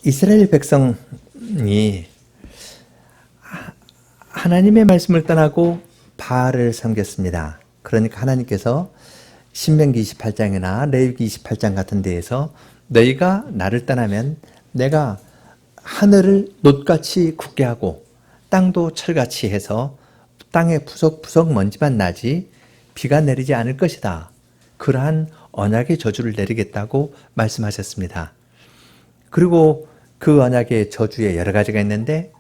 이스라엘 백성이 하나님의 말씀을 떠나고 바알을 섬겼습니다. 그러니까 하나님께서 신명기 28장이나 레위기 28장 같은 데에서 너희가 나를 떠나면 내가 하늘을 놋같이 굳게 하고 땅도 철같이 해서 땅에 부석부석 먼지만 나지 비가 내리지 않을 것이다. 그러한 언약의 저주를 내리겠다고 말씀하셨습니다. 그리고 그 언약의 저주에 여러 가지가 있는데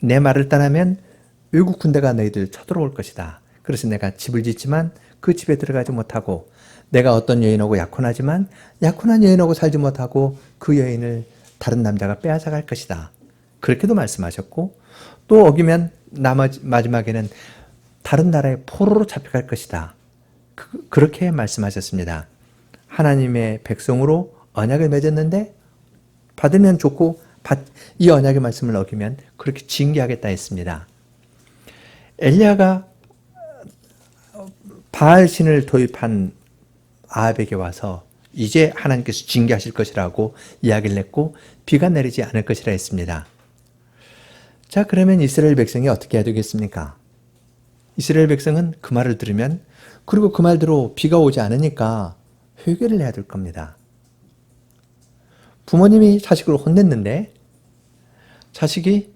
내 말을 떠나면 외국 군대가 너희들 쳐들어올 것이다. 그래서 내가 집을 짓지만 그 집에 들어가지 못하고 내가 어떤 여인하고 약혼하지만 약혼한 여인하고 살지 못하고 그 여인을 다른 남자가 빼앗아갈 것이다. 그렇게도 말씀하셨고 또 어기면 마지막에는 다른 나라의 포로로 잡혀갈 것이다. 그렇게 말씀하셨습니다. 하나님의 백성으로 언약을 맺었는데 받으면 좋고 이 언약의 말씀을 어기면 그렇게 징계하겠다 했습니다. 엘리야가 바알 신을 도입한 아합에게 와서 이제 하나님께서 징계하실 것이라고 이야기를 했고 비가 내리지 않을 것이라 했습니다. 자, 그러면 이스라엘 백성이 어떻게 해야 되겠습니까? 이스라엘 백성은 그 말을 들으면 그리고 그 말대로 비가 오지 않으니까 회개를 해야 될 겁니다. 부모님이 자식을 혼냈는데 자식이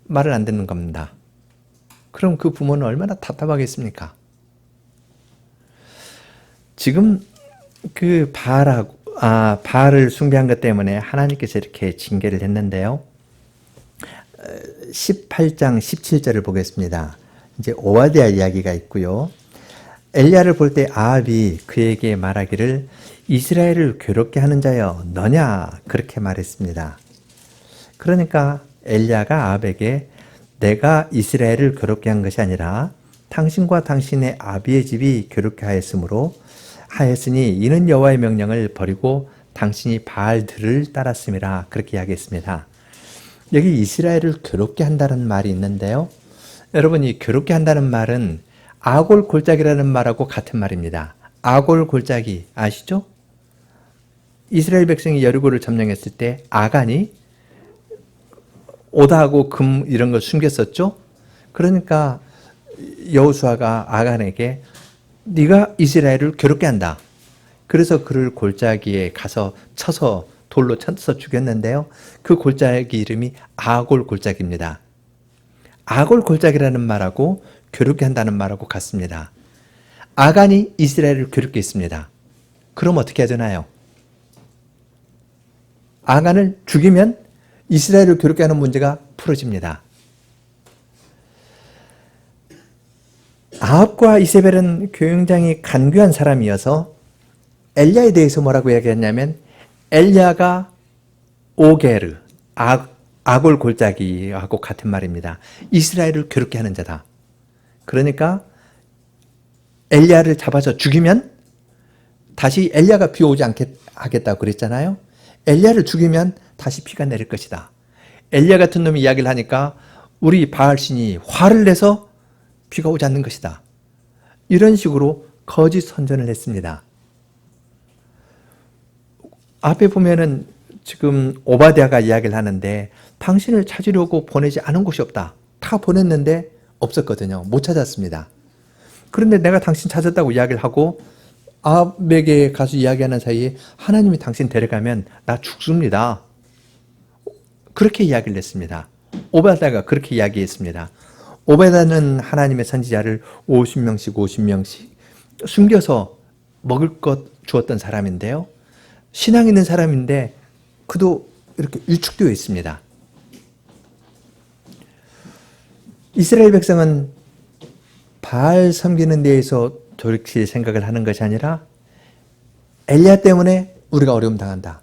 말을 안 듣는 겁니다. 그럼 그 부모는 얼마나 답답하겠습니까? 지금 그 바알을 숭배한 것 때문에 하나님께서 이렇게 징계를 했는데요. 18장 17절을 보겠습니다. 이제 오바댜 이야기가 있고요. 엘리야를 볼 때 아합이 그에게 말하기를 이스라엘을 괴롭게 하는 자여 너냐 그렇게 말했습니다. 그러니까 엘리야가 아합에게 내가 이스라엘을 괴롭게 한 것이 아니라 당신과 당신의 아비의 집이 괴롭게 하였으니 이는 여호와의 명령을 버리고 당신이 바알들을 따랐음이라 그렇게 이야기했습니다. 여기 이스라엘을 괴롭게 한다는 말이 있는데요. 여러분 이 괴롭게 한다는 말은 아골 골짜기라는 말하고 같은 말입니다. 아골 골짜기 아시죠? 이스라엘 백성이 여리고를 점령했을 때 아간이 오다하고 금 이런 걸 숨겼었죠. 그러니까 여호수아가 아간에게 네가 이스라엘을 괴롭게 한다. 그래서 그를 골짜기에 가서 쳐서 돌로 쳐서 죽였는데요. 그 골짜기 이름이 아골 골짜기입니다. 아골 골짜기라는 말하고 괴롭게 한다는 말하고 같습니다. 아간이 이스라엘을 괴롭게 했습니다. 그럼 어떻게 해야 되나요? 아간을 죽이면 이스라엘을 괴롭게 하는 문제가 풀어집니다. 아합과 이세벨은 굉장히 간교한 사람이어서 엘리야에 대해서 뭐라고 이야기했냐면 엘리야가 오게르, 아골 골짜기하고 같은 말입니다. 이스라엘을 괴롭게 하는 자다. 그러니까 엘리야를 잡아서 죽이면 다시 엘리야가 비 오지 않게 하겠다고 그랬잖아요. 엘리야를 죽이면 다시 비가 내릴 것이다. 엘리야 같은 놈이 이야기를 하니까 우리 바알신이 화를 내서 비가 오지 않는 것이다. 이런 식으로 거짓 선전을 했습니다. 앞에 보면은 지금 오바댜가 이야기를 하는데 당신을 찾으려고 보내지 않은 곳이 없다. 다 보냈는데 없었거든요. 못 찾았습니다. 그런데 내가 당신 찾았다고 이야기를 하고 아합에게 가서 이야기하는 사이에 하나님이 당신 데려가면 나 죽습니다. 그렇게 이야기를 했습니다. 오바댜가 그렇게 이야기했습니다. 오바댜는 하나님의 선지자를 50명씩 숨겨서 먹을 것 주었던 사람인데요. 신앙 있는 사람인데 그도 이렇게 위축되어 있습니다. 이스라엘 백성은 바알 섬기는 데에서 돌이킬 생각을 하는 것이 아니라 엘리야 때문에 우리가 어려움 당한다.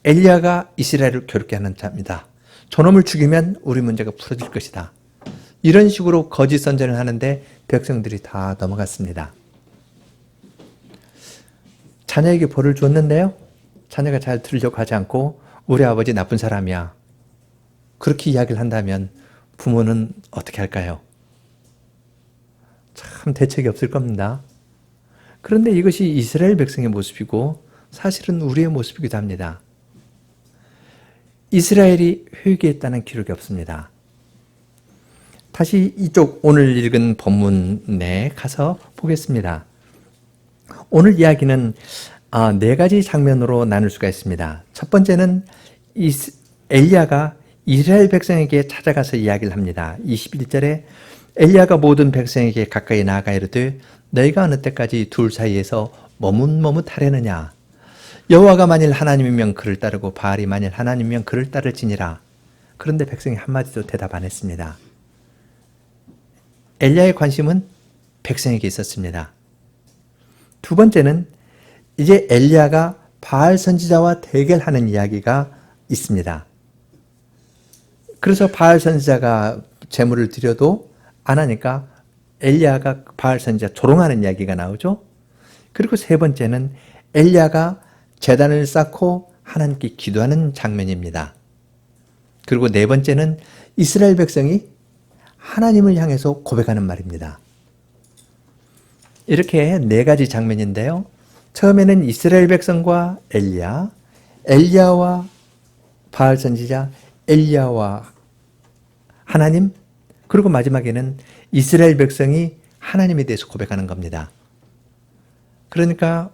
엘리야가 이스라엘을 괴롭게 하는 자입니다. 저놈을 죽이면 우리 문제가 풀어질 것이다. 이런 식으로 거짓 선전을 하는데 백성들이 다 넘어갔습니다. 자녀에게 벌을 줬는데요. 자녀가 잘 들으려고 하지 않고 우리 아버지 나쁜 사람이야. 그렇게 이야기를 한다면 부모는 어떻게 할까요? 참 대책이 없을 겁니다. 그런데 이것이 이스라엘 백성의 모습이고 사실은 우리의 모습이기도 합니다. 이스라엘이 회개했다는 기록이 없습니다. 다시 이쪽 오늘 읽은 본문에 가서 보겠습니다. 오늘 이야기는 네 가지 장면으로 나눌 수가 있습니다. 첫 번째는 엘리야가 이스라엘 백성에게 찾아가서 이야기를 합니다. 21절에 엘리야가 모든 백성에게 가까이 나아가 이르되 너희가 어느 때까지 둘 사이에서 머뭇머뭇하려느냐. 여호와가 만일 하나님이면 그를 따르고 바알이 만일 하나님이면 그를 따를지니라. 그런데 백성이 한마디도 대답 안 했습니다. 엘리야의 관심은 백성에게 있었습니다. 두 번째는 이제 엘리야가 바알 선지자와 대결하는 이야기가 있습니다. 그래서 바알 선지자가 제물을 드려도 안 하니까 엘리야가 바알 선지자 조롱하는 이야기가 나오죠. 그리고 세 번째는 엘리야가 제단을 쌓고 하나님께 기도하는 장면입니다. 그리고 네 번째는 이스라엘 백성이 하나님을 향해서 고백하는 말입니다. 이렇게 네 가지 장면인데요. 처음에는 이스라엘 백성과 엘리야와 바알 선지자, 엘리야와 하나님, 그리고 마지막에는 이스라엘 백성이 하나님에 대해서 고백하는 겁니다. 그러니까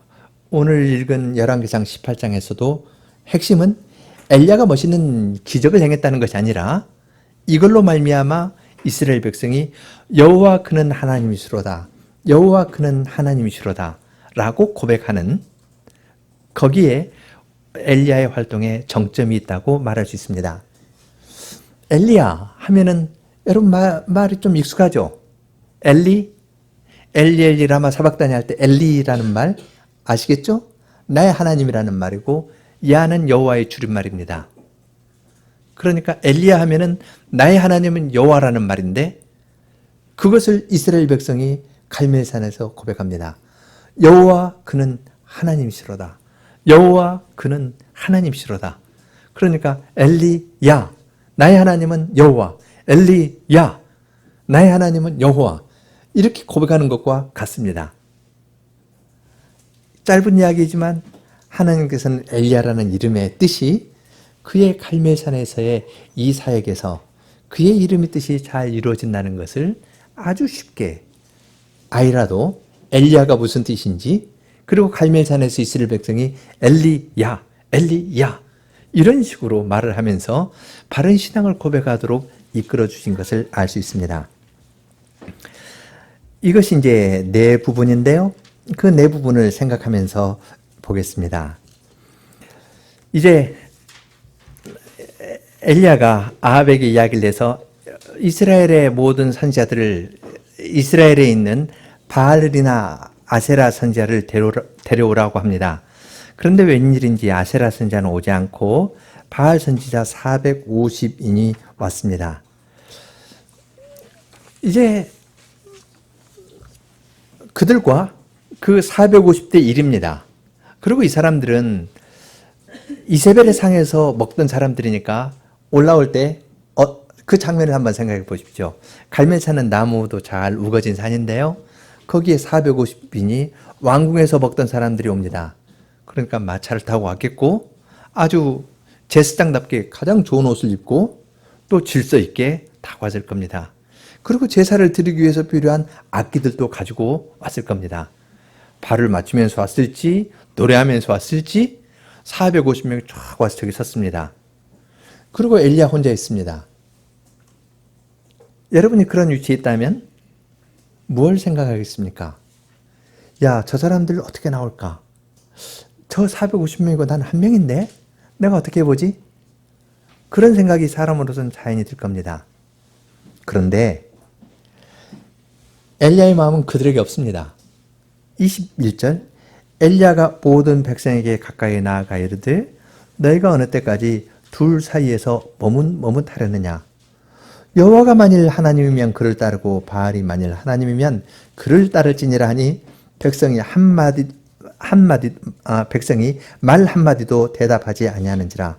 오늘 읽은 열왕기상 18장에서도 핵심은 엘리야가 멋있는 기적을 행했다는 것이 아니라 이걸로 말미암아 이스라엘 백성이 여호와 그는 하나님이시로다, 여호와 그는 하나님이시로다 라고 고백하는, 거기에 엘리야의 활동에 정점이 있다고 말할 수 있습니다. 엘리야 하면은 여러분 말이 좀 익숙하죠? 엘리 라마 사박다니 할 때 엘리라는 말 아시겠죠? 나의 하나님이라는 말이고 야는 여호와의 줄임말입니다. 그러니까 엘리야 하면은 나의 하나님은 여호와라는 말인데 그것을 이스라엘 백성이 갈멜산에서 고백합니다. 여호와 그는 하나님이시로다. 여호와 그는 하나님이시로다. 그러니까 엘리야 나의 하나님은 여호와, 엘리야 나의 하나님은 여호와, 이렇게 고백하는 것과 같습니다. 짧은 이야기지만 하나님께서는 엘리야라는 이름의 뜻이 그의 갈멜산에서의 이 사역에서 그의 이름의 뜻이 잘 이루어진다는 것을 아주 쉽게 아이라도 엘리야가 무슨 뜻인지, 그리고 갈멜산에서 이스라엘 백성이 엘리야 이런 식으로 말을 하면서 바른 신앙을 고백하도록 이끌어 주신 것을 알 수 있습니다. 이것이 이제 네 부분인데요. 그 네 부분을 생각하면서 보겠습니다. 이제 엘리야가 아합에게 이야기를 해서 이스라엘의 모든 선지자들을, 이스라엘에 있는 바알이나 아세라 선지자를 데려오라고 합니다. 그런데 웬일인지 아세라 선지자는 오지 않고 바알 선지자 450인이 왔습니다. 이제 그들과 그 450대 1입니다. 그리고 이 사람들은 이세벨의 상에서 먹던 사람들이니까 올라올 때 그 장면을 한번 생각해 보십시오. 갈멜산은 나무도 잘 우거진 산인데요. 거기에 450인이 왕궁에서 먹던 사람들이 옵니다. 그러니까 마차를 타고 왔겠고 아주 제사장답게 가장 좋은 옷을 입고 또 질서 있게 다 왔을 겁니다. 그리고 제사를 드리기 위해서 필요한 악기들도 가지고 왔을 겁니다. 발을 맞추면서 왔을지 노래하면서 왔을지 450명이 쫙 와서 저기 섰습니다. 그리고 엘리야 혼자 있습니다. 여러분이 그런 위치에 있다면 뭘 생각하겠습니까? 야, 저 사람들 어떻게 나올까? 저 450명이고 난 한 명인데 내가 어떻게 해보지? 그런 생각이 사람으로서는 자연히 들 겁니다. 그런데 엘리야의 마음은 그들에게 없습니다. 21절 엘리야가 모든 백성에게 가까이 나아가 이르되 너희가 어느 때까지 둘 사이에서 머뭇머뭇하려느냐. 여호와가 만일 하나님이면 그를 따르고 바알이 만일 하나님이면 그를 따를지니라 하니 백성이 백성이 말 한마디도 대답하지 아니하는지라.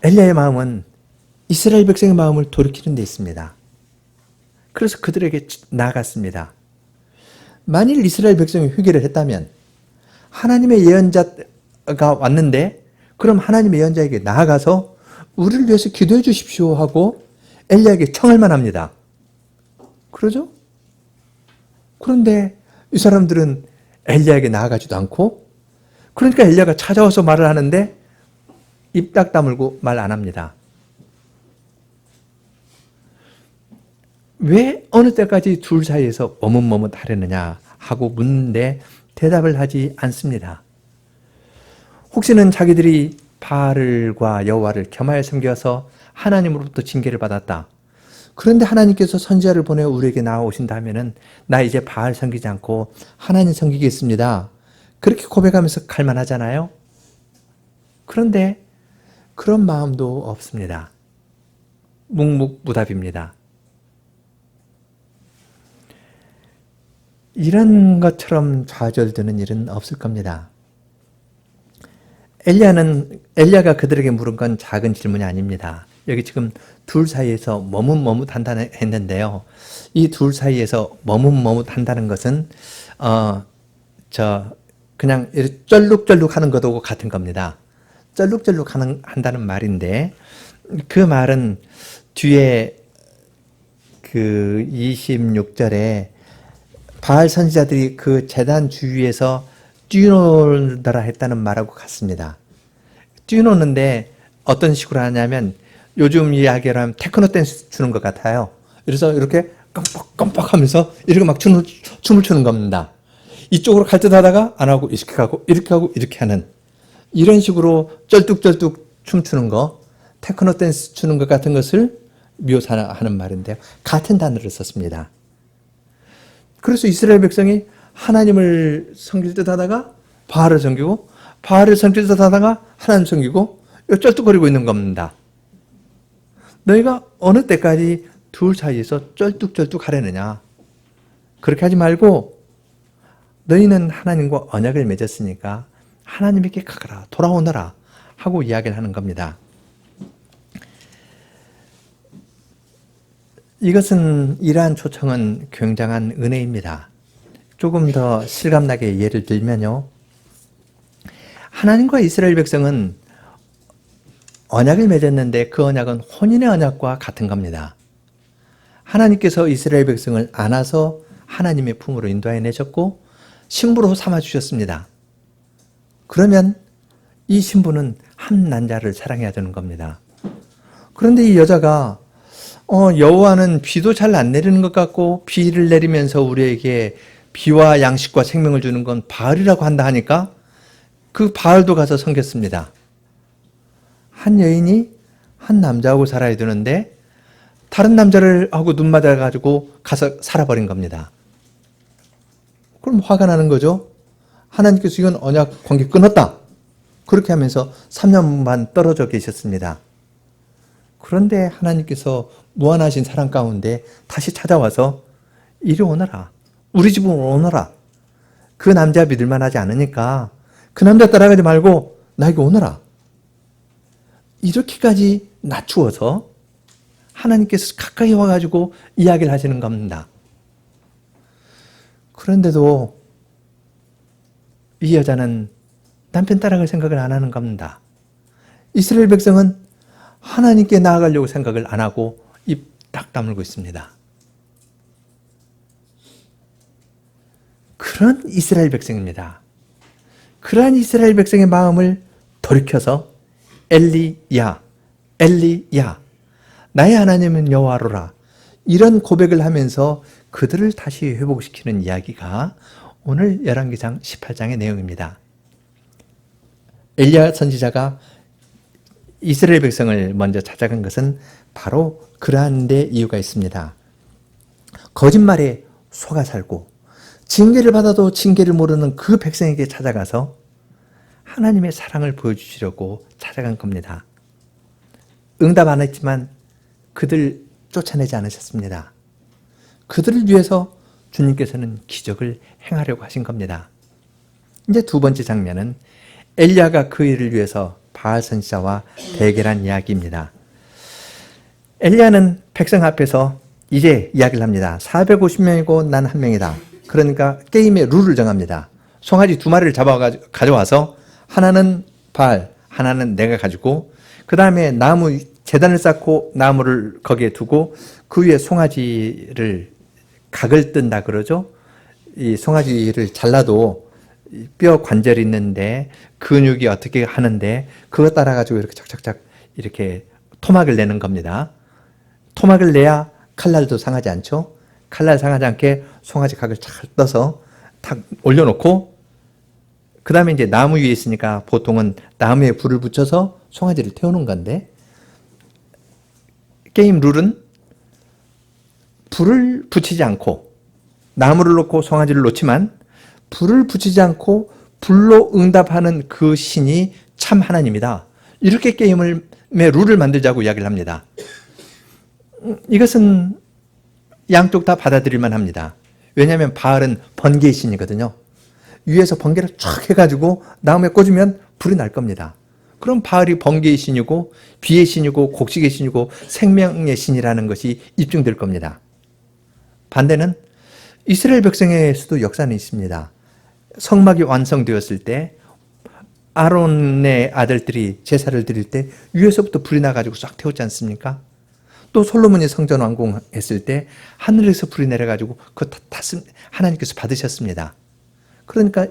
엘리야의 마음은 이스라엘 백성의 마음을 돌이키는 데 있습니다. 그래서 그들에게 나아갔습니다. 만일 이스라엘 백성이 회개를 했다면 하나님의 예언자가 왔는데 그럼 하나님의 예언자에게 나아가서 우리를 위해서 기도해 주십시오 하고 엘리야에게 청할만 합니다. 그러죠? 그런데 이 사람들은 엘리야에게 나아가지도 않고, 그러니까 엘리야가 찾아와서 말을 하는데 입 딱 다물고 말 안 합니다. 왜 어느 때까지 둘 사이에서 머뭇머뭇하려느냐 하고 묻는데 대답을 하지 않습니다. 혹시는 자기들이 바알과 여호와를 겸하여 섬겨서 하나님으로부터 징계를 받았다. 그런데 하나님께서 선지자를 보내 우리에게 나오신다면은 나 이제 바알 섬기지 않고 하나님 섬기겠습니다. 그렇게 고백하면서 갈만하잖아요. 그런데 그런 마음도 없습니다. 묵묵부답입니다. 이런 것처럼 좌절되는 일은 없을 겁니다. 엘리야가 그들에게 물은 건 작은 질문이 아닙니다. 여기 지금 둘 사이에서 머뭇머뭇한다 했는데요. 이 둘 사이에서 머뭇머뭇한다는 것은 그냥 쩔룩쩔룩 하는 것하고 같은 겁니다. 쩔룩쩔룩 한다는 말인데 그 말은 뒤에 그 26절에 바알 선지자들이 그 제단 주위에서 뛰노더라 했다는 말하고 같습니다. 뛰노는데 어떤 식으로 하냐면 요즘 이야기로 하면 테크노 댄스 추는 것 같아요. 그래서 이렇게 깜빡깜빡 하면서 이렇게 막 춤을 추는 겁니다. 이쪽으로 갈 듯 하다가 안 하고 이렇게 하고 이렇게 하는, 이런 식으로 쩔뚝쩔뚝 춤추는 거, 테크노 댄스 추는 것 같은 것을 묘사하는 말인데요. 같은 단어를 썼습니다. 그래서 이스라엘 백성이 하나님을 섬길 듯 하다가 바알을 섬기고, 바알을 섬길 듯 하다가 하나님 섬기고, 쩔뚝거리고 있는 겁니다. 너희가 어느 때까지 둘 사이에서 쩔뚝쩔뚝 하려느냐. 그렇게 하지 말고 너희는 하나님과 언약을 맺었으니까 하나님에게 가거라, 돌아오너라 하고 이야기를 하는 겁니다. 이러한 초청은 굉장한 은혜입니다. 조금 더 실감나게 예를 들면요. 하나님과 이스라엘 백성은 언약을 맺었는데 그 언약은 혼인의 언약과 같은 겁니다. 하나님께서 이스라엘 백성을 안아서 하나님의 품으로 인도해 내셨고 신부로 삼아주셨습니다. 그러면 이 신부는 한 남자를 사랑해야 되는 겁니다. 그런데 이 여자가 여호와는 비도 잘 안 내리는 것 같고 비를 내리면서 우리에게 비와 양식과 생명을 주는 건 바알이라고 한다 하니까 그 바알도 가서 섬겼습니다. 한 여인이 한 남자하고 살아야 되는데 다른 남자를 하고 눈 맞아가지고 가서 살아버린 겁니다. 그럼 화가 나는 거죠. 하나님께서 이건 언약 관계 끊었다. 그렇게 하면서 3년 반 떨어져 계셨습니다. 그런데 하나님께서 무한하신 사랑 가운데 다시 찾아와서 이리 오너라. 우리 집으로 오너라. 그 남자 믿을만 하지 않으니까 그 남자 따라가지 말고 나에게 오너라. 이렇게까지 낮추어서 하나님께서 가까이 와가지고 이야기를 하시는 겁니다. 그런데도 이 여자는 남편 따라갈 생각을 안 하는 겁니다. 이스라엘 백성은 하나님께 나아가려고 생각을 안 하고 입 딱 다물고 있습니다. 그런 이스라엘 백성입니다. 그러한 이스라엘 백성의 마음을 돌이켜서 엘리야, 나의 하나님은 여호와로라, 이런 고백을 하면서 그들을 다시 회복시키는 이야기가 오늘 열왕기상 18장의 내용입니다. 엘리야 선지자가 이스라엘 백성을 먼저 찾아간 것은 바로 그러한 데 이유가 있습니다. 거짓말에 속아 살고 징계를 받아도 징계를 모르는 그 백성에게 찾아가서 하나님의 사랑을 보여주시려고 찾아간 겁니다. 응답 안 했지만 그들 쫓아내지 않으셨습니다. 그들을 위해서 주님께서는 기적을 행하려고 하신 겁니다. 이제 두 번째 장면은 엘리야가 그 일을 위해서 바알 선지자와 대결한 이야기입니다. 엘리야는 백성 앞에서 이제 이야기를 합니다. 450명이고 난 한 명이다. 그러니까 게임의 룰을 정합니다. 송아지 두 마리를 가져와서 하나는 바알, 하나는 내가 가지고 그 다음에 나무 제단을 쌓고 나무를 거기에 두고 그 위에 송아지를 각을 뜬다 그러죠. 이 송아지를 잘라도 뼈 관절이 있는데 근육이 어떻게 하는데 그거 따라 가지고 이렇게 착착착 이렇게 토막을 내는 겁니다. 토막을 내야 칼날도 상하지 않죠. 칼날 상하지 않게 송아지 각을 잘 떠서 탁 올려놓고 그 다음에 이제 나무 위에 있으니까 보통은 나무에 불을 붙여서 송아지를 태우는 건데 게임 룰은 불을 붙이지 않고 나무를 놓고 송아지를 놓지만 불을 붙이지 않고 불로 응답하는 그 신이 참 하나님이다. 이렇게 게임의 룰을 만들자고 이야기를 합니다. 이것은 양쪽 다 받아들일만 합니다. 왜냐하면 바알은 번개의 신이거든요. 위에서 번개를 쫙 해가지고 나무에 꽂으면 불이 날 겁니다. 그럼 바알이 번개의 신이고 비의 신이고 곡식의 신이고 생명의 신이라는 것이 입증될 겁니다. 반대는 이스라엘 백성에서도 역사는 있습니다. 성막이 완성되었을 때 아론의 아들들이 제사를 드릴 때 위에서부터 불이 나가지고 싹 태웠지 않습니까? 또 솔로몬이 성전 완공했을 때 하늘에서 불이 내려가지고 그 탓은 하나님께서 받으셨습니다. 그러니까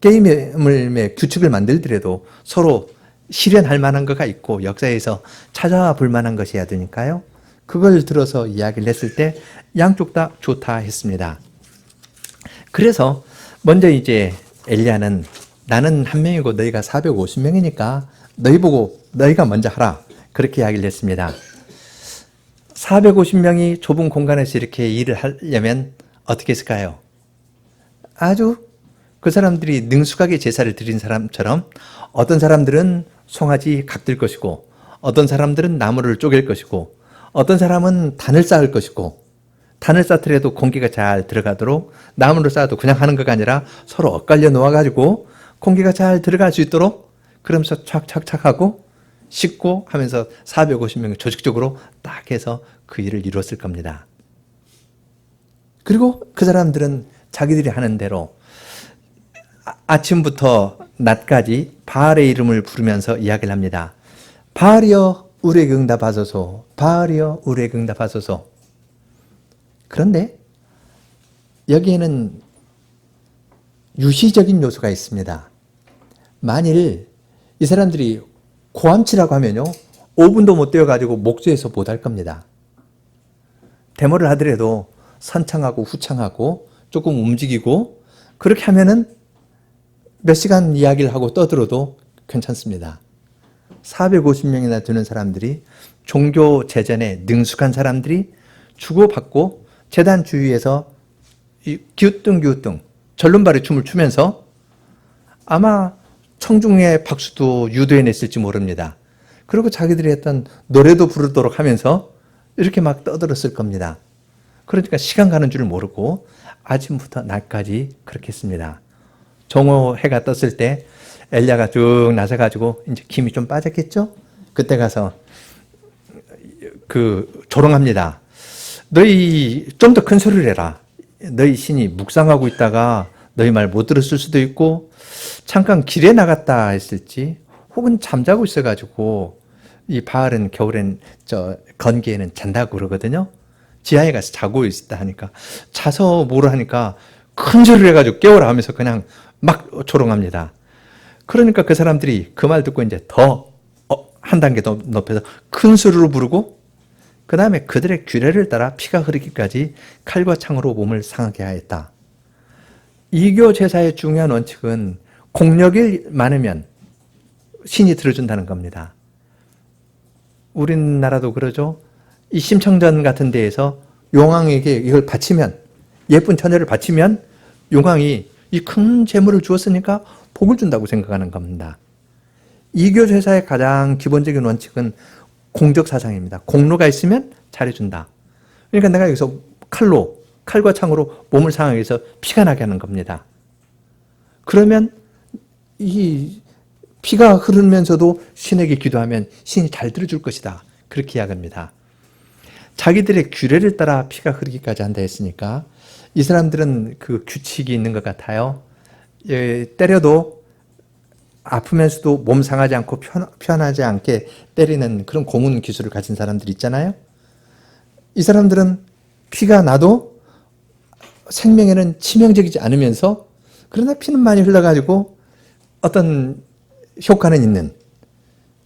게임의 규칙을 만들더라도 서로 실현할 만한 거가 있고 역사에서 찾아볼 만한 것이어야 되니까요. 그걸 들어서 이야기를 했을 때 양쪽 다 좋다 했습니다. 그래서 먼저 이제 엘리야는 나는 한 명이고 너희가 450명이니까 너희 보고 너희가 먼저 하라. 그렇게 이야기를 했습니다. 450명이 좁은 공간에서 이렇게 일을 하려면 어떻게 했을까요? 아주 그 사람들이 능숙하게 제사를 드린 사람처럼 어떤 사람들은 송아지 각들 것이고 어떤 사람들은 나무를 쪼갤 것이고 어떤 사람은 단을 쌓을 것이고 단을 쌓더라도 공기가 잘 들어가도록 나무를 쌓아도 그냥 하는 것가 아니라 서로 엇갈려 놓아가지고 공기가 잘 들어갈 수 있도록 그러면서 착착착 하고 씻고 하면서 450명이 조직적으로 딱 해서 그 일을 이루었을 겁니다. 그리고 그 사람들은 자기들이 하는 대로 아침부터 낮까지 바알의 이름을 부르면서 이야기를 합니다. 바알이여 우리에게 응답하소서. 바알이여 우리에게 응답하소서. 그런데 여기에는 유시적인 요소가 있습니다. 만일 이 사람들이 고함치라고 하면요 5분도 못 되어가지고 목조에서 못할 겁니다. 데모를 하더라도 선창하고 후창하고 조금 움직이고 그렇게 하면은 몇 시간 이야기를 하고 떠들어도 괜찮습니다. 450명이나 되는 사람들이 종교 재전에 능숙한 사람들이 주고받고 제단 주위에서 기우뚱기우뚱 절름발이 춤을 추면서 아마 청중의 박수도 유도해냈을지 모릅니다. 그리고 자기들이 했던 노래도 부르도록 하면서 이렇게 막 떠들었을 겁니다. 그러니까 시간 가는 줄 모르고 아침부터 낮까지 그렇게 했습니다. 정오 해가 떴을 때 엘리야가 쭉 나서가지고 이제 김이 좀 빠졌겠죠? 그때 가서 조롱합니다. 너희 좀 더 큰 소리를 해라. 너희 신이 묵상하고 있다가 너희 말 못 들었을 수도 있고 잠깐 길에 나갔다 했을지 혹은 잠자고 있어가지고 이 바알은 겨울엔 건기에는 잔다고 그러거든요. 지하에 가서 자고 있다 하니까 자서 뭐를 하니까 큰 소리를 해가지고 깨워라 하면서 그냥 막 조롱합니다. 그러니까 그 사람들이 그 말 듣고 이제 더 한 단계 더 높여서 큰 소리로 부르고 그 다음에 그들의 규례를 따라 피가 흐르기까지 칼과 창으로 몸을 상하게 하였다. 이교 제사의 중요한 원칙은 공력이 많으면 신이 들어준다는 겁니다. 우리나라도 그러죠. 이 심청전 같은 데에서 용왕에게 이걸 바치면 예쁜 처녀를 바치면 용왕이 이 큰 재물을 주었으니까 복을 준다고 생각하는 겁니다. 이교 제사의 가장 기본적인 원칙은 공적 사상입니다. 공로가 있으면 잘해준다. 그러니까 내가 여기서 칼과 창으로 몸을 상하게 해서 피가 나게 하는 겁니다. 그러면 이 피가 흐르면서도 신에게 기도하면 신이 잘 들어줄 것이다. 그렇게 이야기합니다. 자기들의 규례를 따라 피가 흐르기까지 한다 했으니까 이 사람들은 그 규칙이 있는 것 같아요. 때려도 아프면서도 몸 상하지 않고 편하지 않게 때리는 그런 고문 기술을 가진 사람들 있잖아요. 이 사람들은 피가 나도 생명에는 치명적이지 않으면서 그러나 피는 많이 흘러가지고 어떤 효과는 있는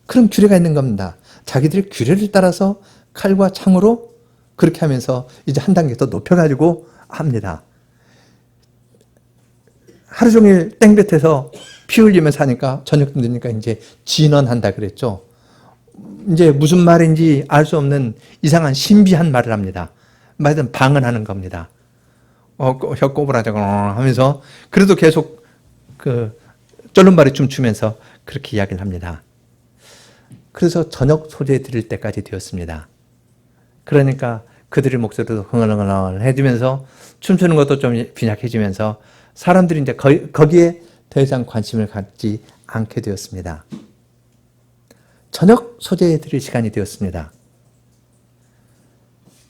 그런 규례가 있는 겁니다. 자기들의 규례를 따라서 칼과 창으로 그렇게 하면서 이제 한 단계 더 높여가지고 합니다. 하루 종일 땡볕에서 피 흘리면서 하니까 저녁 되니까 이제 진언한다 그랬죠. 이제 무슨 말인지 알 수 없는 이상한 신비한 말을 합니다. 말은 방언하는 겁니다. 혀 꼬부라지고 하면서 그래도 계속 그 쫄른발이 춤추면서 그렇게 이야기를 합니다. 그래서 저녁 소재 드릴 때까지 되었습니다. 그러니까 그들의 목소리도 흥얼흥얼해지면서 춤추는 것도 좀 빈약해지면서 사람들이 이제 거기에 더 이상 관심을 갖지 않게 되었습니다. 저녁 소재 드릴 시간이 되었습니다.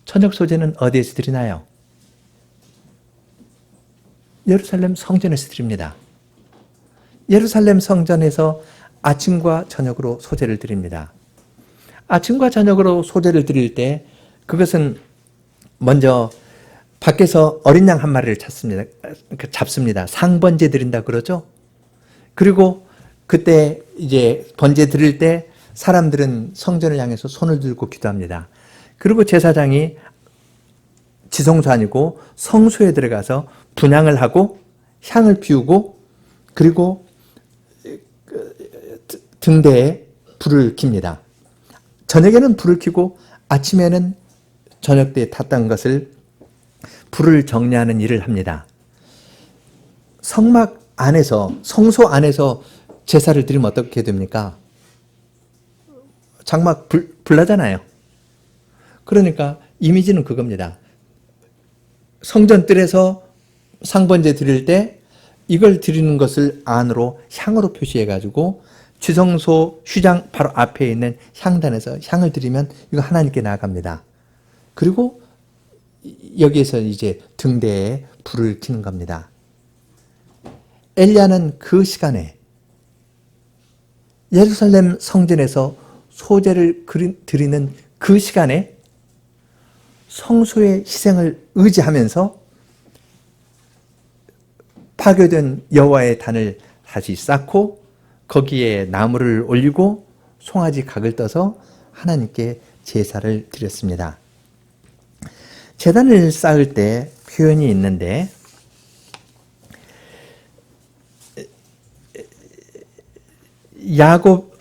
저녁 소재는 어디에서 드리나요? 예루살렘 성전에서 드립니다. 예루살렘 성전에서 아침과 저녁으로 소재를 드립니다. 아침과 저녁으로 소재를 드릴 때 그것은 먼저 밖에서 어린 양 한 마리를 잡습니다. 상번제 드린다 그러죠. 그리고 그때 이제 번제 드릴 때 사람들은 성전을 향해서 손을 들고 기도합니다. 그리고 제사장이 지성소 아니고 성소에 들어가서 분향을 하고 향을 피우고 그리고 등대에 불을 킵니다. 저녁에는 불을 켜고 아침에는 저녁 때에 탔던 것을 불을 정리하는 일을 합니다. 성막 안에서 성소 안에서 제사를 드리면 어떻게 됩니까? 장막 불나잖아요. 그러니까 이미지는 그겁니다. 성전 뜰에서 상번제 드릴 때 이걸 드리는 것을 안으로 향으로 표시해 가지고 지성소 휘장 바로 앞에 있는 향단에서 향을 드리면 이거 하나님께 나아갑니다. 그리고 여기에서 이제 등대에 불을 켜는 겁니다. 엘리야는 그 시간에 예루살렘 성전에서 소제를 드리는 그 시간에 성소의 희생을 의지하면서 파괴된 여호와의 단을 다시 쌓고 거기에 나무를 올리고 송아지 각을 떠서 하나님께 제사를 드렸습니다. 제단을 쌓을 때 표현이 있는데 야곱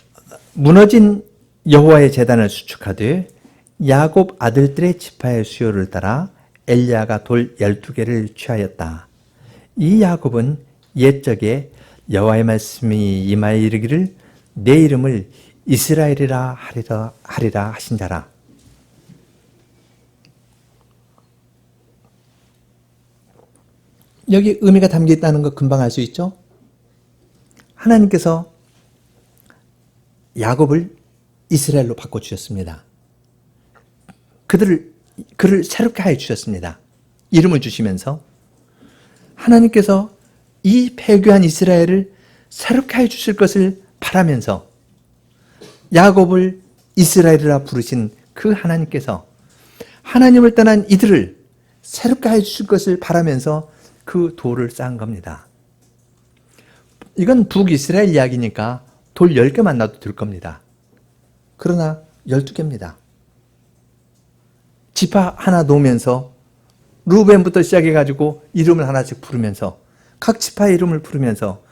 무너진 여호와의 제단을 수축하되 야곱 아들들의 지파의 수요를 따라 엘리야가 돌 12개를 취하였다. 이 야곱은 옛적에 여호와의 말씀이 임하여 이르기를 내 이름을 이스라엘이라 하리라 하신 자라. 여기 의미가 담겨 있다는 거 금방 알 수 있죠? 하나님께서 야곱을 이스라엘로 바꿔주셨습니다. 그를 새롭게 하여 주셨습니다. 이름을 주시면서 하나님께서 이 폐교한 이스라엘을 새롭게 하여 주실 것을 바라면서 야곱을 이스라엘이라 부르신 그 하나님께서 하나님을 떠난 이들을 새롭게 하여 주실 것을 바라면서 그 돌을 쌓은 겁니다. 이건 북이스라엘 이야기니까 돌 10개만 놔도 될 겁니다. 그러나 12개입니다. 지파 하나 놓으면서 루벤부터 시작해가지고 이름을 하나씩 부르면서 각 지파의 이름을 부르면서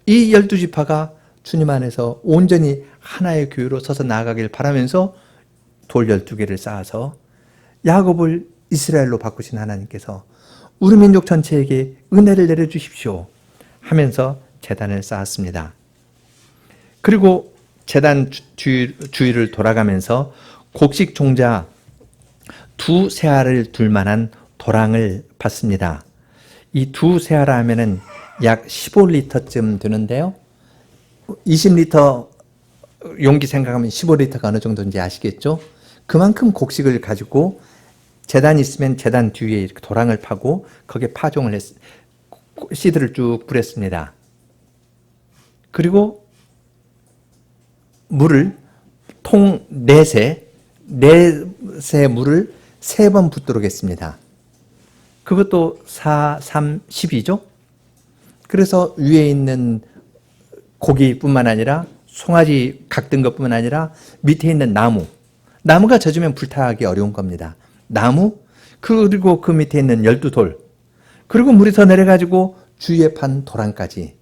이 12지파가 주님 안에서 온전히 하나의 교회로 서서 나아가길 바라면서 돌 12개를 쌓아서 야곱을 이스라엘로 바꾸신 하나님께서 우리 민족 전체에게 은혜를 내려주십시오 하면서 제단을 쌓았습니다. 그리고 제단 주위를 돌아가면서 곡식 종자 2세알을 둘 만한 도랑을 받습니다. 이 2세알 하면은 약 15리터쯤 되는데요. 20리터 용기 생각하면 15리터가 어느 정도인지 아시겠죠? 그만큼 곡식을 가지고 제단이 있으면 제단 뒤에 이렇게 도랑을 파고 거기에 파종을 씨들을 쭉 뿌렸습니다. 그리고 물을 통 넷에 물을 3번 붓도록 했습니다. 그것도 4, 3, 12죠. 그래서 위에 있는 고기뿐만 아니라 송아지 각든 것뿐만 아니라 밑에 있는 나무가 젖으면 불타기 어려운 겁니다. 나무, 그리고 그 밑에 있는 12돌, 그리고 물이 더 내려가지고 주위에 판 도랑까지.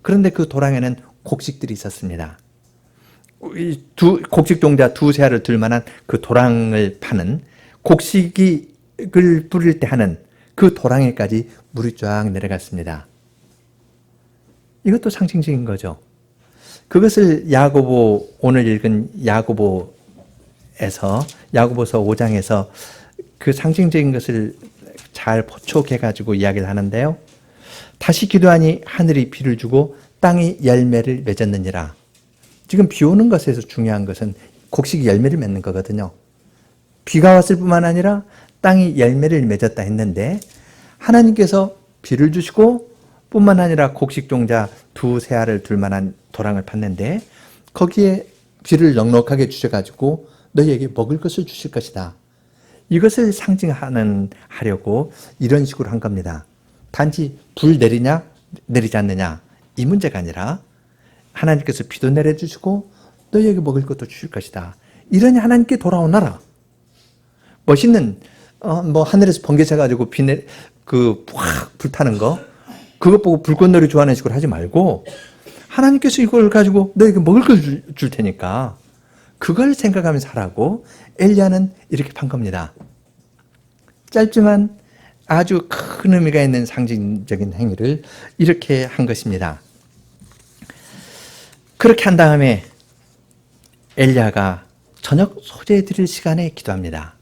그런데 그 도랑에는 곡식들이 있었습니다. 곡식 종자 2-3알을 들 만한 그 도랑을 파는, 곡식을 뿌릴 때 하는 그 도랑에까지 물이 쫙 내려갔습니다. 이것도 상징적인 거죠. 그것을 오늘 읽은 야고보서 5장에서 그 상징적인 것을 잘 포촉해가지고 이야기를 하는데요. 다시 기도하니 하늘이 비를 주고 땅이 열매를 맺었느니라. 지금 비 오는 것에서 중요한 것은 곡식이 열매를 맺는 거거든요. 비가 왔을 뿐만 아니라 땅이 열매를 맺었다 했는데, 하나님께서 비를 주시고 뿐만 아니라 곡식 종자 2-3알을 둘 만한 도랑을 팠는데, 거기에 비를 넉넉하게 주셔가지고 너희에게 먹을 것을 주실 것이다. 이것을 상징하려고 이런 식으로 한 겁니다. 단지 불 내리냐 내리지 않느냐 이 문제가 아니라, 하나님께서 비도 내려주시고 너희에게 먹을 것도 주실 것이다. 이러니 하나님께 돌아오너라. 멋있는 하늘에서 번개 쳐가지고 확 불타는 거, 그것 보고 불꽃놀이 좋아하는 식으로 하지 말고, 하나님께서 이걸 가지고 너에게 먹을 걸 줄 테니까 그걸 생각하면서 하라고 엘리야는 이렇게 판 겁니다. 짧지만 아주 큰 의미가 있는 상징적인 행위를 이렇게 한 것입니다. 그렇게 한 다음에 엘리야가 저녁 소재 드릴 시간에 기도합니다.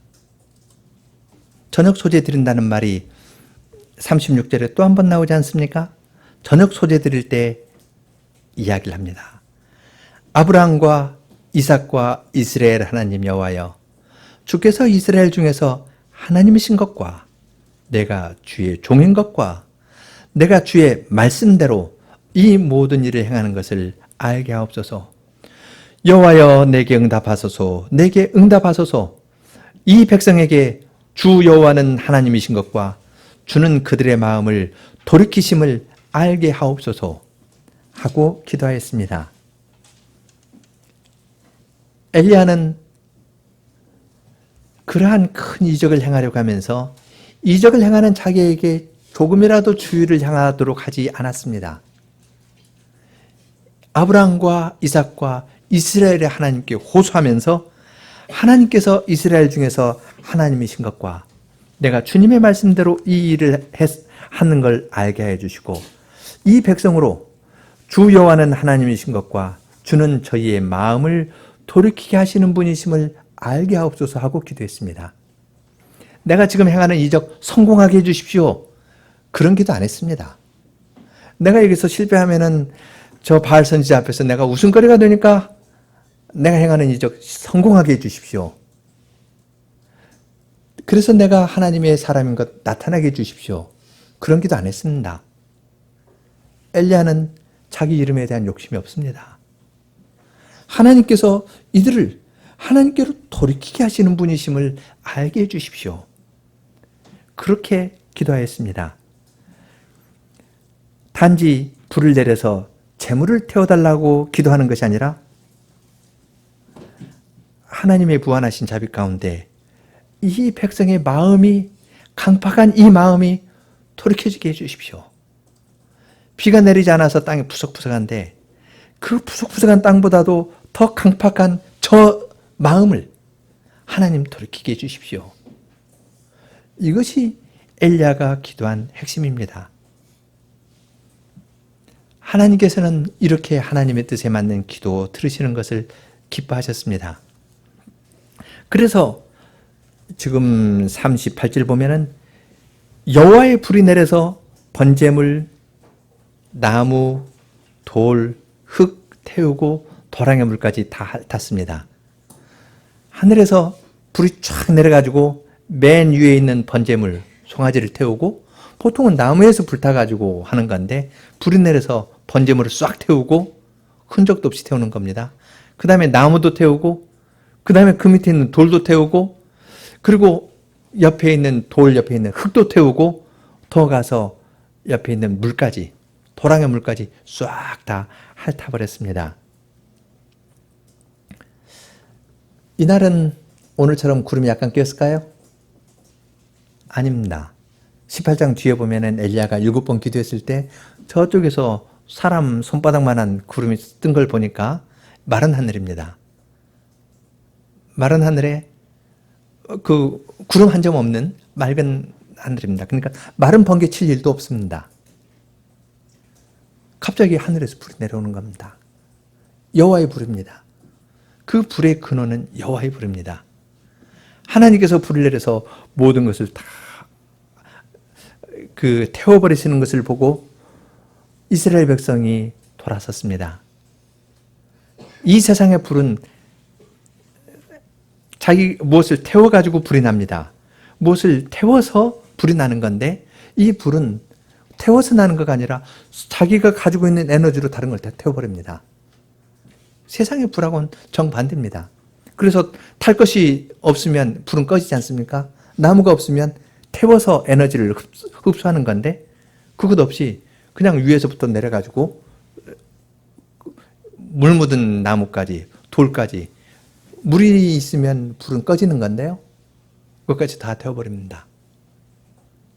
저녁 소재 드린다는 말이 36절에 또 한 번 나오지 않습니까? 저녁 소재 드릴 때 이야기를 합니다. 아브라함과 이삭과 이스라엘 하나님 여호와여, 주께서 이스라엘 중에서 하나님이신 것과 내가 주의 종인 것과 내가 주의 말씀대로 이 모든 일을 행하는 것을 알게 하옵소서. 여호와여, 내게 응답하소서. 내게 응답하소서. 이 백성에게 주 여호와는 하나님이신 것과 주는 그들의 마음을 돌이키심을 알게 하옵소서 하고 기도하였습니다. 엘리야는 그러한 큰 이적을 행하려고 하면서 이적을 행하는 자기에게 조금이라도 주의를 향하도록 하지 않았습니다. 아브라함과 이삭과 이스라엘의 하나님께 호소하면서 하나님께서 이스라엘 중에서 하나님이신 것과 내가 주님의 말씀대로 이 일을 하는 걸 알게 해주시고, 이 백성으로 주 여호와는 하나님이신 것과 주는 저희의 마음을 돌이키게 하시는 분이심을 알게 하옵소서 하고 기도했습니다. 내가 지금 행하는 이적 성공하게 해주십시오. 그런 기도 안 했습니다. 내가 여기서 실패하면은 저 바알 선지자 앞에서 내가 웃음거리가 되니까 내가 행하는 이적 성공하게 해주십시오. 그래서 내가 하나님의 사람인 것 나타나게 해주십시오. 그런 기도 안 했습니다. 엘리야는 자기 이름에 대한 욕심이 없습니다. 하나님께서 이들을 하나님께로 돌이키게 하시는 분이심을 알게 해주십시오. 그렇게 기도하였습니다. 단지 불을 내려서 재물을 태워달라고 기도하는 것이 아니라 하나님의 무한하신 자비 가운데 이 백성의 마음이, 강팍한 이 마음이 돌이켜지게 해주십시오. 비가 내리지 않아서 땅이 푸석푸석한데 그 푸석푸석한 땅보다도 더 강팍한 저 마음을 하나님 돌이키게 해주십시오. 이것이 엘리야가 기도한 핵심입니다. 하나님께서는 이렇게 하나님의 뜻에 맞는 기도 들으시는 것을 기뻐하셨습니다. 그래서 지금 38절 보면은 여호와의 불이 내려서 번제물, 나무, 돌, 흙 태우고 도랑의 물까지 다 탔습니다. 하늘에서 불이 쫙 내려가지고 맨 위에 있는 번제물, 송아지를 태우고, 보통은 나무에서 불타가지고 하는 건데 불이 내려서 번제물을 싹 태우고 흔적도 없이 태우는 겁니다. 그 다음에 나무도 태우고 그 다음에 그 밑에 있는 돌도 태우고 그리고 옆에 있는 돌 옆에 있는 흙도 태우고 더 가서 옆에 있는 물까지 도랑의 물까지 싹 다 핥아버렸습니다. 이날은 오늘처럼 구름이 약간 꼈을까요? 아닙니다. 18장 뒤에 보면은 엘리야가 7번 기도했을 때 저쪽에서 사람 손바닥만한 구름이 뜬 걸 보니까 마른 하늘입니다. 마른 하늘에 그 구름 한 점 없는 맑은 하늘입니다. 그러니까 마른 번개 칠 일도 없습니다. 갑자기 하늘에서 불이 내려오는 겁니다. 여호와의 불입니다. 그 불의 근원은 여호와의 불입니다. 하나님께서 불을 내려서 모든 것을 다 태워버리시는 것을 보고 이스라엘 백성이 돌아섰습니다. 이 세상의 불은 자기 무엇을 태워가지고 불이 납니다. 무엇을 태워서 불이 나는 건데 이 불은 태워서 나는 것가 아니라 자기가 가지고 있는 에너지로 다른 걸 다 태워버립니다. 세상의 불하고는 정반대입니다. 그래서 탈 것이 없으면 불은 꺼지지 않습니까? 나무가 없으면 태워서 에너지를 흡수하는 건데 그것 없이 그냥 위에서부터 내려가지고 물 묻은 나무까지 돌까지 물이 있으면 불은 꺼지는 건데요. 그것까지 다 태워버립니다.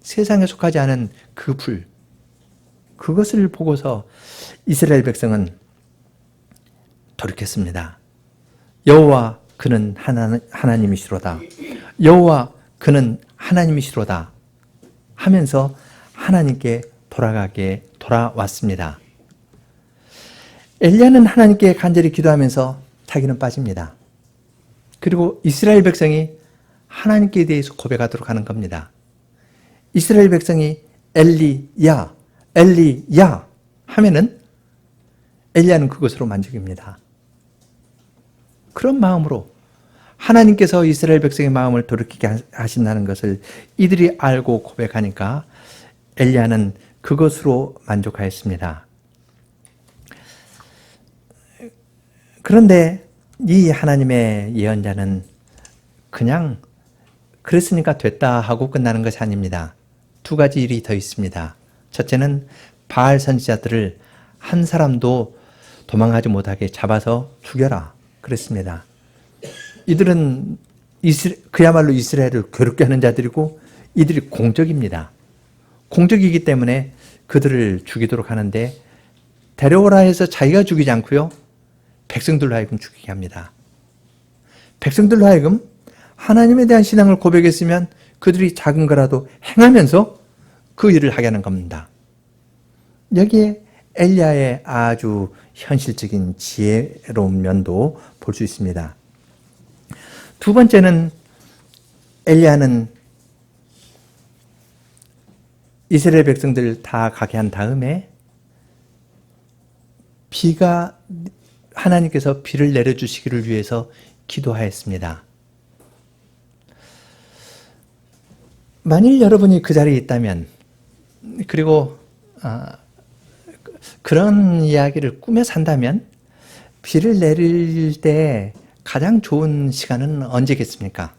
세상에 속하지 않은 그 불, 그것을 보고서 이스라엘 백성은 돌이켰습니다. 여호와 그는 하나님이시로다. 여호와 그는 하나님이시로다 하면서 하나님께 돌아왔습니다. 엘리야는 하나님께 간절히 기도하면서 자기는 빠집니다. 그리고 이스라엘 백성이 하나님께 대해서 고백하도록 하는 겁니다. 이스라엘 백성이 엘리야 하면은 엘리야는 그것으로 만족입니다. 그런 마음으로 하나님께서 이스라엘 백성의 마음을 돌이키게 하신다는 것을 이들이 알고 고백하니까 엘리야는 그것으로 만족하였습니다. 그런데 이 하나님의 예언자는 그냥 그랬으니까 됐다 하고 끝나는 것이 아닙니다. 두 가지 일이 더 있습니다. 첫째는 바알 선지자들을 한 사람도 도망하지 못하게 잡아서 죽여라 그랬습니다. 이들은 그야말로 이스라엘을 괴롭게 하는 자들이고 이들이 공적입니다. 공적이기 때문에 그들을 죽이도록 하는데 데려오라 해서 자기가 죽이지 않고요. 백성들로 하여금 죽이게 합니다. 백성들로 하여금 하나님에 대한 신앙을 고백했으면 그들이 작은 거라도 행하면서 그 일을 하게 하는 겁니다. 여기에 엘리야의 아주 현실적인 지혜로운 면도 볼 수 있습니다. 두 번째는 엘리야는 이스라엘 백성들 다 가게 한 다음에 하나님께서 비를 내려주시기를 위해서 기도하였습니다. 만일 여러분이 그 자리에 있다면 그리고 그런 이야기를 꾸며 산다면 비를 내릴 때 가장 좋은 시간은 언제겠습니까?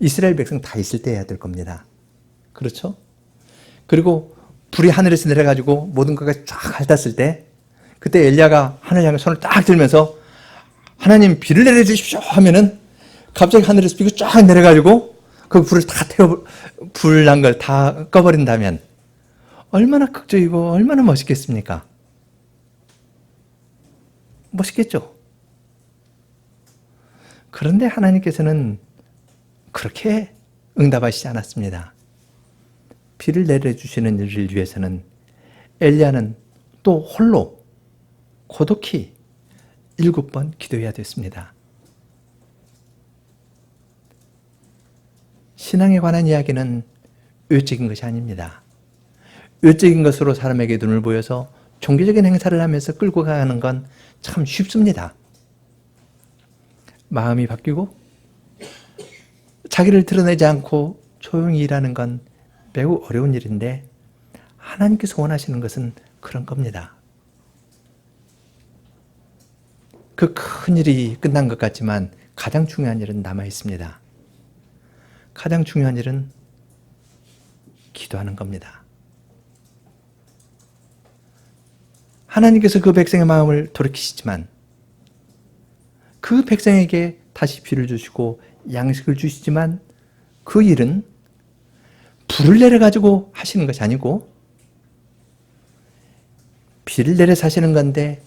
이스라엘 백성 다 있을 때 해야 될 겁니다. 그렇죠? 그리고 불이 하늘에서 내려가지고 모든 것가 쫙 핥았을 때 그때 엘리야가 하늘 향해 손을 딱 들면서 하나님 비를 내려주십시오 하면은 갑자기 하늘에서 비가 쫙 내려가지고 그 불을 다 불 난 걸 다 꺼버린다면 얼마나 극적이고 얼마나 멋있겠습니까? 멋있겠죠? 그런데 하나님께서는 그렇게 응답하시지 않았습니다. 비를 내려주시는 일을 위해서는 엘리야는 또 홀로 고독히 7번 기도해야 됐습니다. 신앙에 관한 이야기는 외적인 것이 아닙니다. 외적인 것으로 사람에게 눈을 보여서 종교적인 행사를 하면서 끌고 가는 건 참 쉽습니다. 마음이 바뀌고 자기를 드러내지 않고 조용히 일하는 건 매우 어려운 일인데 하나님께서 원하시는 것은 그런 겁니다. 그 큰 일이 끝난 것 같지만 가장 중요한 일은 남아 있습니다. 가장 중요한 일은 기도하는 겁니다. 하나님께서 그 백성의 마음을 돌이키시지만 그 백성에게 다시 비를 주시고 양식을 주시지만 그 일은 불을 내려가지고 하시는 것이 아니고 비를 내려서 하시는 건데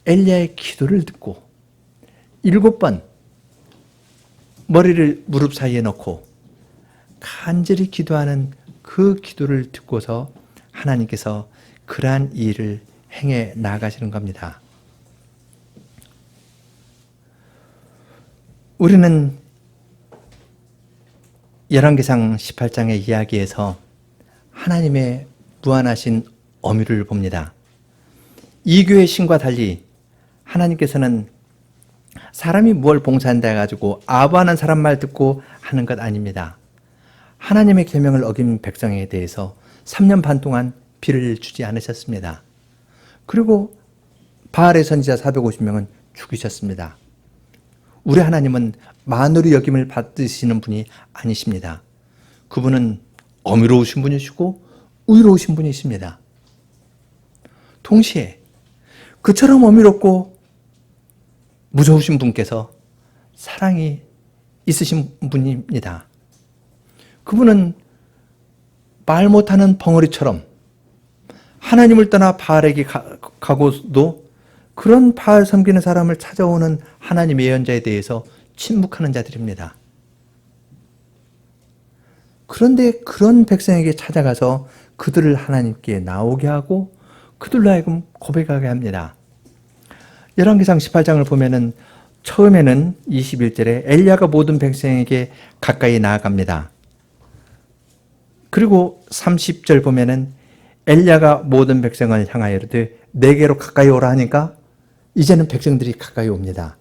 엘리야의 기도를 듣고 7번 머리를 무릎 사이에 넣고 간절히 기도하는 그 기도를 듣고서 하나님께서 그러한 일을 행해 나가시는 겁니다. 우리는 열왕기상 18장의 이야기에서 하나님의 무한하신 어미를 봅니다. 이교의 신과 달리 하나님께서는 사람이 무엇을 봉사한다 해가지고 아부하는 사람 말 듣고 하는 것 아닙니다. 하나님의 계명을 어긴 백성에 대해서 3년 반 동안 비를 주지 않으셨습니다. 그리고 바알의 선지자 450명은 죽이셨습니다. 우리 하나님은 만으로 여김을 받으시는 분이 아니십니다. 그분은 어미로우신 분이시고 의로우신 분이십니다. 동시에 그처럼 어미롭고 무서우신 분께서 사랑이 있으신 분입니다. 그분은 말 못하는 벙어리처럼 하나님을 떠나 바알에게 가고도 그런 바알 섬기는 사람을 찾아오는 하나님의 예언자에 대해서 침묵하는 자들입니다. 그런데 그런 백성에게 찾아가서 그들을 하나님께 나오게 하고 그들로 하여금 고백하게 합니다. 열왕기상 18장을 보면은 처음에는 21절에 엘리야가 모든 백성에게 가까이 나아갑니다. 그리고 30절 보면은 엘리야가 모든 백성을 향하여 이르되 내게로 가까이 오라 하니까 이제는 백성들이 가까이 옵니다.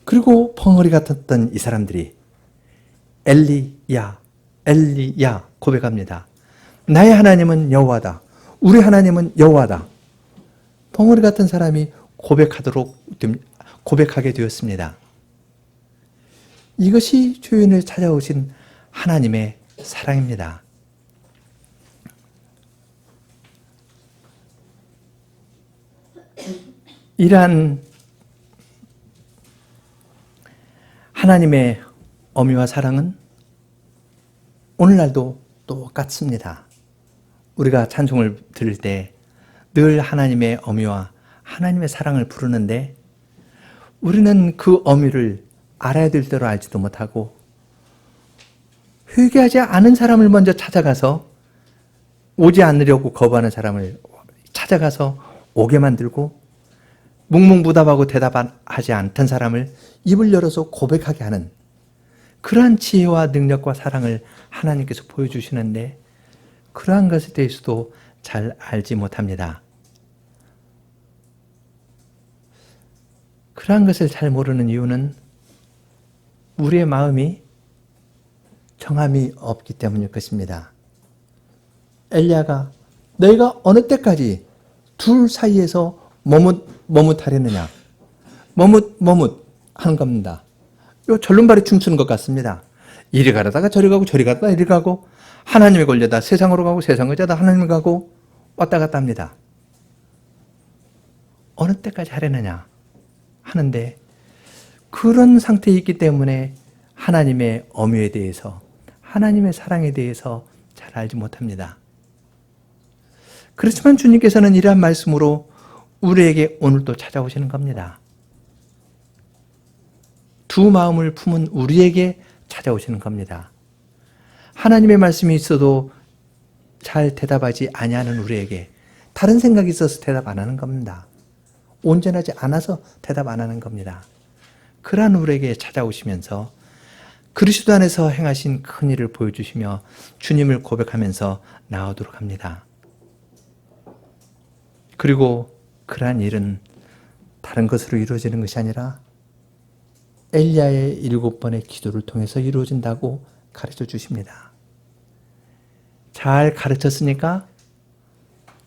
그리고 벙어리 같았던 이 사람들이 엘리야, 엘리야 고백합니다. 나의 하나님은 여호와다. 우리 하나님은 여호와다. 벙어리 같은 사람이 고백하게 되었습니다. 이것이 죄인을 찾아오신 하나님의 사랑입니다. 이러한 하나님의 어미와 사랑은 오늘날도 똑같습니다. 우리가 찬송을 들을 때 늘 하나님의 어미와 하나님의 사랑을 부르는데 우리는 그 어미를 알아야 될 대로 알지도 못하고 회개하지 않은 사람을 먼저 찾아가서 오지 않으려고 거부하는 사람을 찾아가서 오게 만들고 묵묵부답하고 대답하지 않던 사람을 입을 열어서 고백하게 하는 그러한 지혜와 능력과 사랑을 하나님께서 보여주시는데 그러한 것에 대해서도 잘 알지 못합니다. 그러한 것을 잘 모르는 이유는 우리의 마음이 정함이 없기 때문일 것입니다. 엘리야가 너희가 어느 때까지 둘 사이에서 머뭇하려느냐. 머뭇 하는 겁니다. 요 절름발이 춤추는 것 같습니다. 이리 가려다가 저리 가고 저리 갔다가 이리 가고 하나님에 걸려다 세상으로 가고 세상을 자다 하나님을 가고 왔다 갔다 합니다. 어느 때까지 하려느냐 하는데 그런 상태에 있기 때문에 하나님의 어미에 대해서 하나님의 사랑에 대해서 잘 알지 못합니다. 그렇지만 주님께서는 이러한 말씀으로 우리에게 오늘도 찾아오시는 겁니다. 두 마음을 품은 우리에게 찾아오시는 겁니다. 하나님의 말씀이 있어도 잘 대답하지 아니하는 우리에게 다른 생각이 있어서 대답 안 하는 겁니다. 온전하지 않아서 대답 안 하는 겁니다. 그러한 우리에게 찾아오시면서 그리스도 안에서 행하신 큰 일을 보여주시며 주님을 고백하면서 나오도록 합니다. 그리고 그러한 일은 다른 것으로 이루어지는 것이 아니라 엘리야의 7번의 기도를 통해서 이루어진다고 가르쳐 주십니다. 잘 가르쳤으니까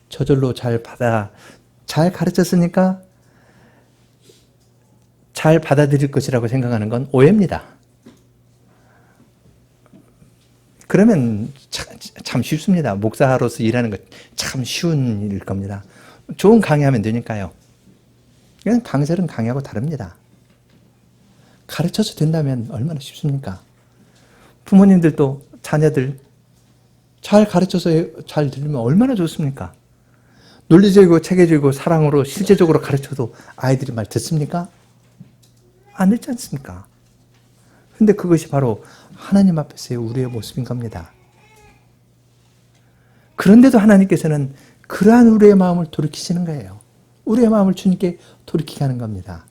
저절로 잘 가르쳤으니까 잘 받아들일 것이라고 생각하는 건 오해입니다. 그러면 참 쉽습니다. 목사로서 일하는 것 참 쉬운 일일 겁니다. 좋은 강의하면 되니까요. 그냥 강설은 강의하고 다릅니다. 가르쳐서 된다면 얼마나 쉽습니까? 부모님들도 자녀들 잘 가르쳐서 잘 들으면 얼마나 좋습니까? 논리적이고 체계적이고 사랑으로 실제적으로 가르쳐도 아이들이 말 듣습니까? 안 듣지 않습니까? 근데 그것이 바로 하나님 앞에서의 우리의 모습인 겁니다. 그런데도 하나님께서는 그러한 우리의 마음을 돌이키시는 거예요. 우리의 마음을 주님께 돌이키게 하는 겁니다.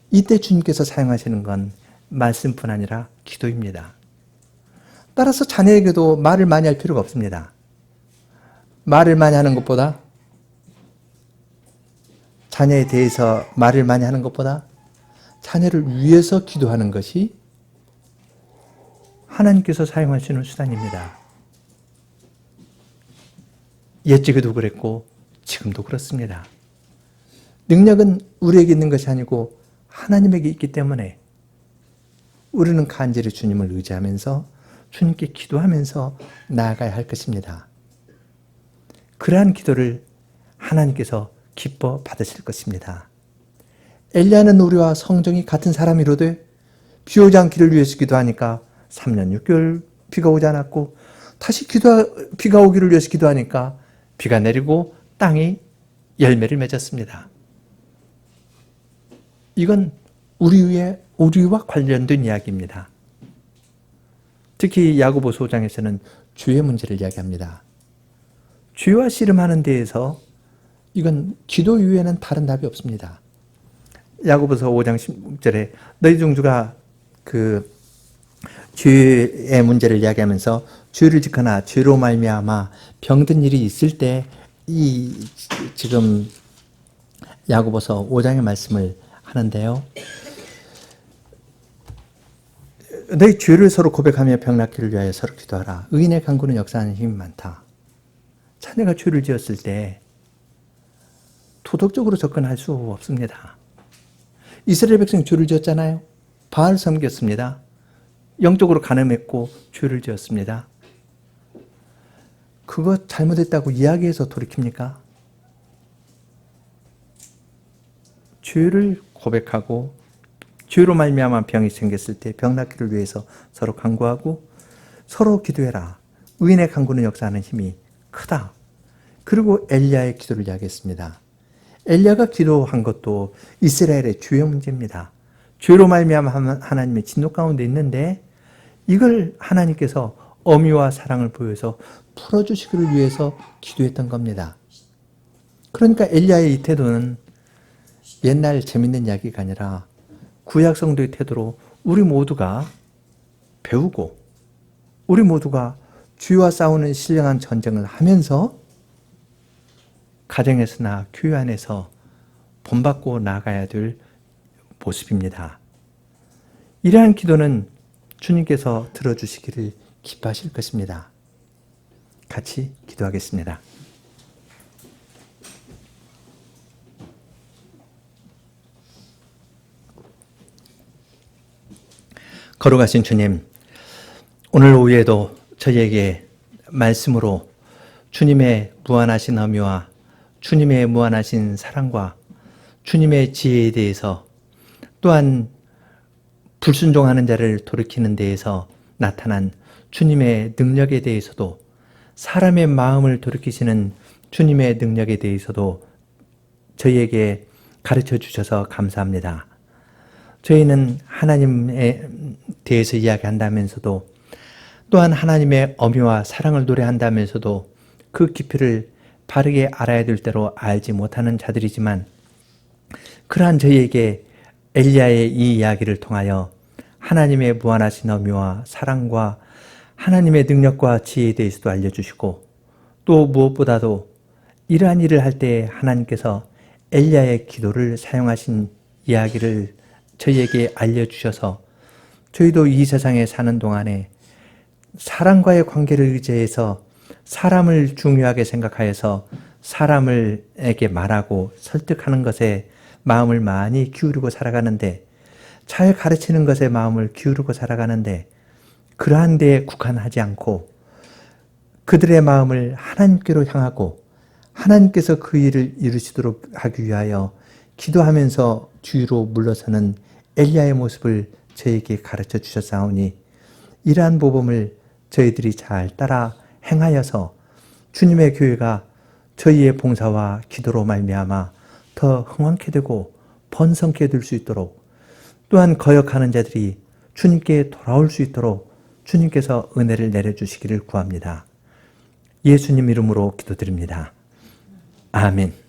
이때 주님께서 사용하시는 건 말씀뿐 아니라 기도입니다. 따라서 자녀에게도 말을 많이 할 필요가 없습니다. 말을 많이 하는 것보다 자녀에 대해서 말을 많이 하는 것보다 자녀를 위해서 기도하는 것이 하나님께서 사용하시는 수단입니다. 옛적에도 그랬고 지금도 그렇습니다. 능력은 우리에게 있는 것이 아니고 하나님에게 있기 때문에 우리는 간절히 주님을 의지하면서 주님께 기도하면서 나아가야 할 것입니다. 그러한 기도를 하나님께서 기뻐 받으실 것입니다. 엘리야는 우리와 성정이 같은 사람이로되 비 오지 않기를 위해서 기도하니까 3년 6개월 비가 오지 않았고 다시 비가 오기를 위해서 기도하니까 비가 내리고 땅이 열매를 맺었습니다. 이건 우리와 관련된 이야기입니다. 특히 야고보서 5장에서는 죄의 문제를 이야기합니다. 죄와 씨름하는 데에서 이건 기도 이외에는 다른 답이 없습니다. 야고보서 5장 16절에 너희 중주가 그 죄의 문제를 이야기하면서 죄를 짓거나 죄로 말미암아 병든 일이 있을 때 이 지금 야고보서 5장의 말씀을 하는데요. 너희 죄를 서로 고백하며 병 낫기를 위하여 서로 기도하라. 의인의 간구는 역사하는 힘이 많다. 자녀가 죄를 지었을 때 도덕적으로 접근할 수 없습니다. 이스라엘 백성이 죄를 지었잖아요. 바알 섬겼습니다. 영적으로 간음했고 죄를 지었습니다. 그거 잘못했다고 이야기해서 돌이킵니까? 죄를 고백하고 죄로 말미암아 병이 생겼을 때 병 낫기를 위해서 서로 간구하고 서로 기도해라. 의인의 간구는 역사하는 힘이 크다. 그리고 엘리야의 기도를 이야기했습니다. 엘리야가 기도한 것도 이스라엘의 죄의 문제입니다. 죄로 말미암아 하나님의 진노 가운데 있는데 이걸 하나님께서 어미와 사랑을 보여서 풀어주시기를 위해서 기도했던 겁니다. 그러니까 엘리야의 이 태도는 옛날 재밌는 이야기가 아니라 구약 성도의 태도로 우리 모두가 배우고 우리 모두가 죄와 싸우는 신령한 전쟁을 하면서 가정에서나 교회 안에서 본받고 나가야 될 모습입니다. 이러한 기도는 주님께서 들어주시기를 기뻐하실 것입니다. 같이 기도하겠습니다. 거룩하신 주님, 오늘 오후에도 저희에게 말씀으로 주님의 무한하신 어미와 주님의 무한하신 사랑과 주님의 지혜에 대해서 또한 불순종하는 자를 돌이키는 데에서 나타난 주님의 능력에 대해서도 사람의 마음을 돌이키시는 주님의 능력에 대해서도 저희에게 가르쳐 주셔서 감사합니다. 저희는 하나님에 대해서 이야기한다면서도 또한 하나님의 어미와 사랑을 노래한다면서도 그 깊이를 바르게 알아야 될 대로 알지 못하는 자들이지만 그러한 저희에게 엘리야의 이 이야기를 통하여 하나님의 무한하신 어미와 사랑과 하나님의 능력과 지혜에 대해서도 알려주시고 또 무엇보다도 이러한 일을 할 때 하나님께서 엘리야의 기도를 사용하신 이야기를 저희에게 알려주셔서 저희도 이 세상에 사는 동안에 사랑과의 관계를 의지해서 사람을 중요하게 생각하여서 사람에게 말하고 설득하는 것에 마음을 많이 기울이고 살아가는데, 잘 가르치는 것에 마음을 기울이고 살아가는데, 그러한 데에 국한하지 않고 그들의 마음을 하나님께로 향하고 하나님께서 그 일을 이루시도록 하기 위하여 기도하면서 뒤로 물러서는 엘리야의 모습을 저에게 가르쳐 주셨사오니, 이러한 모범을 저희들이 잘 따라 행하여서 주님의 교회가 저희의 봉사와 기도로 말미암아 더 흥왕케 되고 번성케 될 수 있도록, 또한 거역하는 자들이 주님께 돌아올 수 있도록 주님께서 은혜를 내려주시기를 구합니다. 예수님 이름으로 기도드립니다. 아멘.